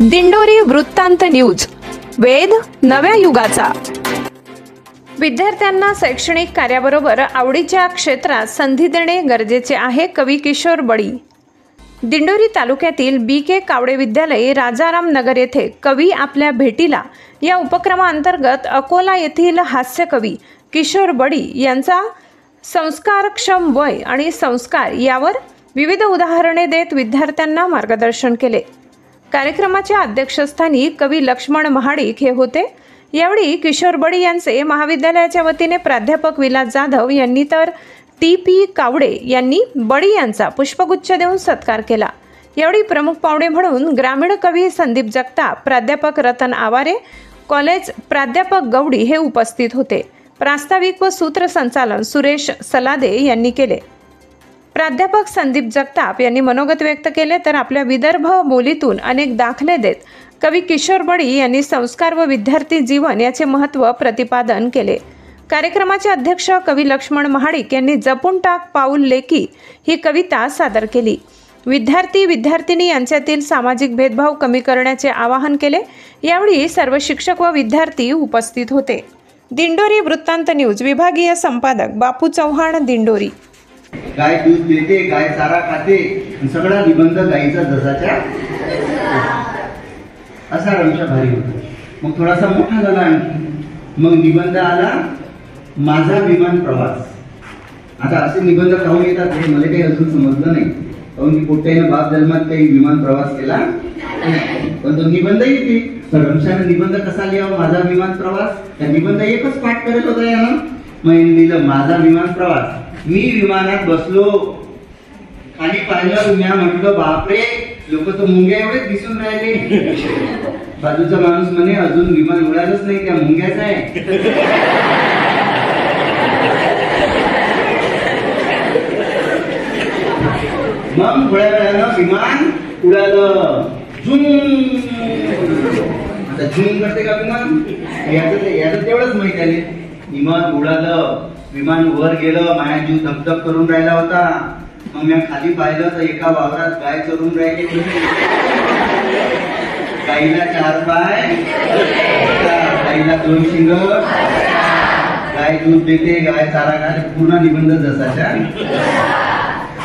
दिंडोरी वृत्तांत न्यूज, वेध नव्या युगाचा। विद्यार्थ्यांना शैक्षणिक कार्याबरोबर आवडीच्या क्षेत्रात संधी देणे गरजेचे आहे। कवी किशोर बडी। दिंडोरी तालुक्यातील BK कावडे विद्यालय राजाराम नगर येथे कवी आपल्या भेटीला या उपक्रमाअंतर्गत अकोला येथील हास्यकवी किशोर बडी यांचा संस्कारक्षम वय आणि संस्कार यावर विविध उदाहरणे देत विद्यार्थ्यांना मार्गदर्शन केले। कार्यक्रमाच्या अध्यक्षस्थानी कवी लक्ष्मण महाडिक हे होते। यावेळी किशोर बडी यांचे महाविद्यालयाच्या वतीने प्राध्यापक विलास जाधव यांनी तर TP कावडे यांनी बडी यांचा पुष्पगुच्छ देऊन सत्कार केला। यावेळी प्रमुख पाहुणे म्हणून ग्रामीण कवी संदीप जगताप, प्राध्यापक रतन आवारे, कॉलेज प्राध्यापक गवडी हे उपस्थित होते। प्रास्ताविक व सूत्रसंचालन सुरेश सलादे यांनी केले। प्राध्यापक संदीप जगताप यांनी मनोगत व्यक्त केले, तर आपल्या विदर्भ बोलीतून अनेक दाखले देत कवी किशोर बडी यांनी संस्कार व विद्यार्थी जीवन याचे महत्त्व प्रतिपादन केले। कार्यक्रमाचे अध्यक्ष कवी लक्ष्मण महाडिक यांनी जपून टाक पाऊल लेकी ही कविता सादर केली। विद्यार्थी-विद्यार्थिनी यांच्यातील सामाजिक भेदभाव कमी करण्याचे आवाहन केले। यावेळी सर्व शिक्षक व विद्यार्थी उपस्थित होते। दिंडोरी वृत्तांत न्यूज विभागीय संपादक बापू चव्हाण, दिंडोरी। गाय दूध देते, गाय चारा खाते, सगळा निबंध गायीचा जसाच्या असा रंश भारी होता। मग थोडासा मोठा झाला आणखी, मग निबंध आला माझा विमान प्रवास। आता असे निबंध काहून येतात हे मला काही अजून समजलं नाही, काहून की पोट्याने बाप जन्मात काही विमान प्रवास केला पण तो निबंध येते। तर रंशाने निबंध कसा लिहावा माझा विमान प्रवास, त्या निबंध एकच पाठ करत होता यानं। मग लिहिलं माझा विमान प्रवास। मी विमानात बसलो, खाली पाहिलं, मी म्हटलं बापरे लोक तर मुंग्या एवढेच दिसून राहिले। बाजूचा माणूस म्हणे अजून विमान उडालच नाही, त्या मुंग्याच आहे। मग थोड्या वेळानं विमान उडालं, झुम। आता झुम करते का विमान, याचं तेवढंच माहित आहे। विमान उडालं, विमान वर गेलं, माझा जीव धपधप करून राहिला होता। मग मी खाली पाहिलं तर एका वावरात गाय चरून राहिली होती। गाईला 4 पाय, गाईला 2 शिंग, गाय दूध देते, गाय चारा खाते, पूर्ण निबंध जसाच्या।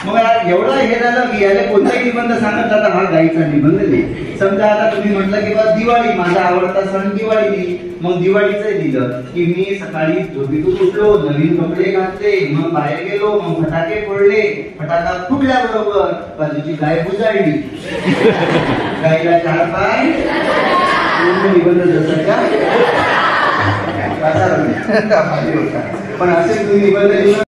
मग एवढं हे झालं की याला कोणताही निबंध सांगत आता हा गाईचा निबंध लिहि। समजा आता तुम्ही म्हटलं की बा दिवाळी, माझा आवडता सण दिवाळी, मग दिवाळीचं दिलं की मी सकाळी झोपेतून उठलो, नवीन कपडे घातले, मग बाहेर गेलो, मग फटाके फोडले, फटाका फुटल्याबरोबर बाजूची गाय बुजाळली। गाईला 4 पाय, निबंध जसाच्या पण असे तुम्ही निबंध